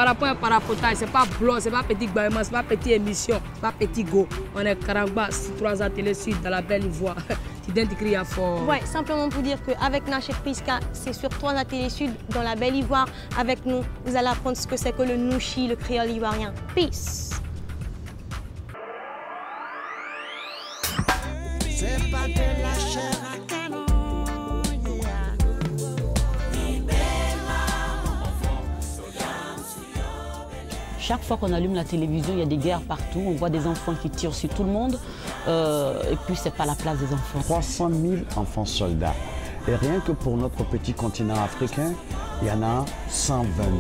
Par rapport à parapotage, c'est pas blog, c'est pas petit Baïma, c'est pas petite émission, c'est pas petit go. On est Karangba, 3 Télé Sud, dans la belle ivoire. Ouais, simplement pour dire qu'avec Nachet Priska, c'est sur 3 Télé Sud, dans la belle ivoire. Avec nous, vous allez apprendre ce que c'est que le nouchi, le créole ivoirien. Peace! C'est pas de la chair à canon, Chaque fois qu'on allume la télévision, il y a des guerres partout. On voit des enfants qui tirent sur tout le monde. Et puis, c'est pas la place des enfants. 300 000 enfants soldats. Et rien que pour notre petit continent africain, il y en a 120 000.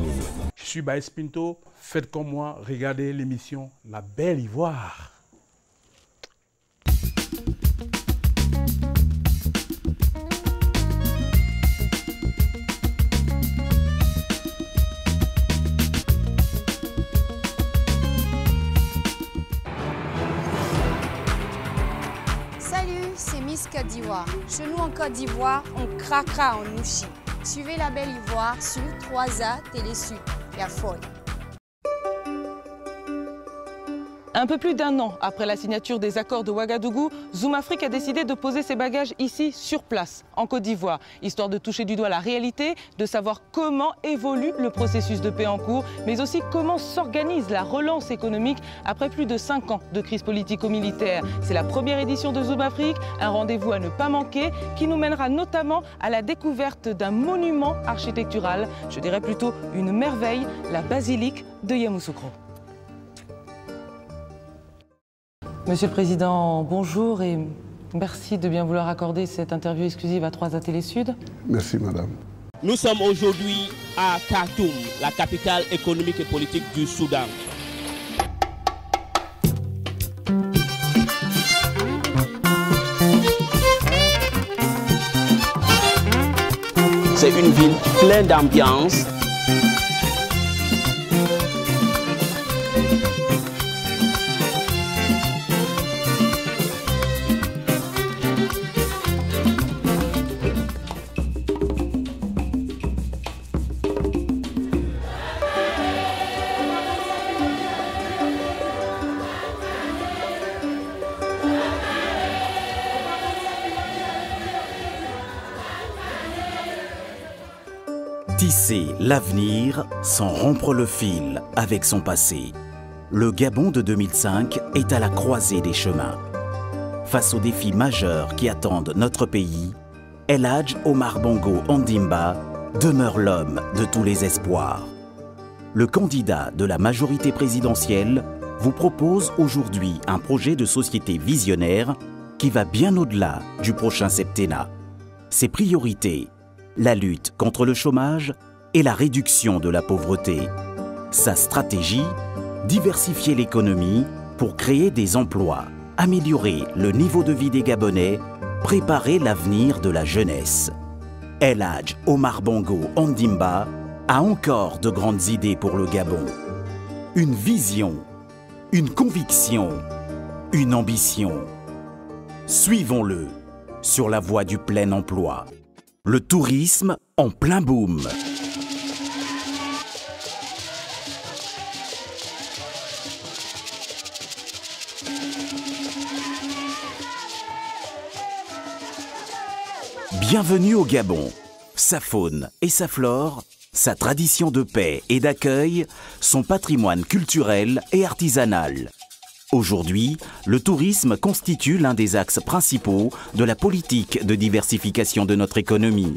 Je suis Baïs Pinto. Faites comme moi, regardez l'émission La Belle Ivoire. Côte d'Ivoire. Chez nous en Côte d'Ivoire, on craquera en nouchi. Suivez la Belle Ivoire sur 3A Télé Sud. La folle. Un peu plus d'1 an après la signature des accords de Ouagadougou, Zoom Afrique a décidé de poser ses bagages ici, sur place, en Côte d'Ivoire, histoire de toucher du doigt la réalité, de savoir comment évolue le processus de paix en cours, mais aussi comment s'organise la relance économique après plus de 5 ans de crise politico-militaire. C'est la première édition de Zoom Afrique, un rendez-vous à ne pas manquer, qui nous mènera notamment à la découverte d'un monument architectural, je dirais plutôt une merveille, la basilique de Yamoussoukro. Monsieur le Président, bonjour et merci de bien vouloir accorder cette interview exclusive à 3A Télé Sud. Merci, madame. Nous sommes aujourd'hui à Khartoum, la capitale économique et politique du Soudan. C'est une ville pleine d'ambiance. Tisser l'avenir sans rompre le fil avec son passé. Le Gabon de 2005 est à la croisée des chemins. Face aux défis majeurs qui attendent notre pays, El Hadj Omar Bongo Ondimba demeure l'homme de tous les espoirs. Le candidat de la majorité présidentielle vous propose aujourd'hui un projet de société visionnaire qui va bien au-delà du prochain septennat. Ses priorités: la lutte contre le chômage et la réduction de la pauvreté. Sa stratégie: diversifier l'économie pour créer des emplois, améliorer le niveau de vie des Gabonais, préparer l'avenir de la jeunesse. El Hadj Omar Bongo Ondimba a encore de grandes idées pour le Gabon. Une vision, une conviction, une ambition. Suivons-le sur la voie du plein emploi. Le tourisme en plein boom. Bienvenue au Gabon. Sa faune et sa flore, sa tradition de paix et d'accueil, son patrimoine culturel et artisanal. Aujourd'hui, le tourisme constitue l'un des axes principaux de la politique de diversification de notre économie.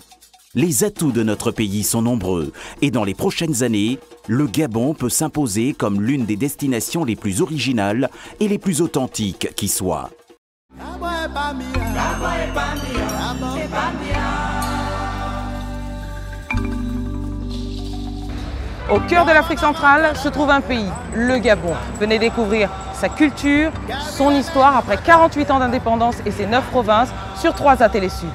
Les atouts de notre pays sont nombreux et dans les prochaines années, le Gabon peut s'imposer comme l'une des destinations les plus originales et les plus authentiques qui soient. Au cœur de l'Afrique centrale se trouve un pays, le Gabon. Venez découvrir sa culture, son histoire après 48 ans d'indépendance et ses 9 provinces sur 3A Télé Sud.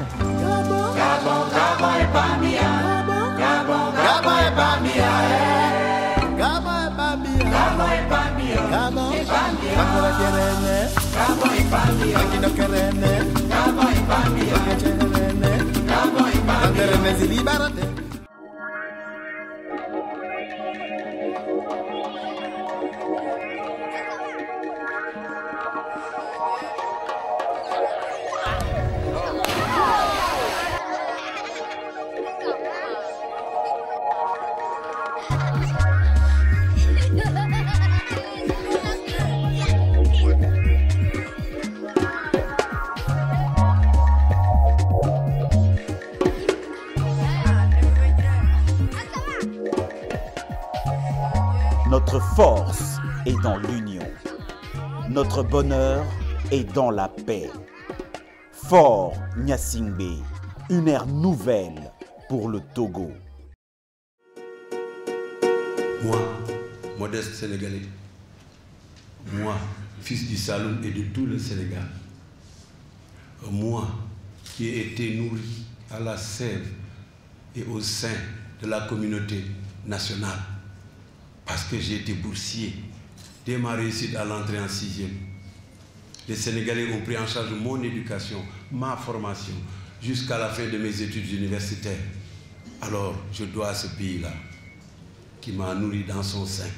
force est dans l'union. Notre bonheur est dans la paix. Fort Gnassingbé, une ère nouvelle pour le Togo. Moi, modeste Sénégalais, moi, fils du Saloum et de tout le Sénégal, moi qui ai été nourri à la sève et au sein de la communauté nationale, parce que j'ai été boursier dès ma réussite à l'entrée en 6e. Les Sénégalais ont pris en charge mon éducation, ma formation, jusqu'à la fin de mes études universitaires. Alors, je dois à ce pays-là, qui m'a nourri dans son sein,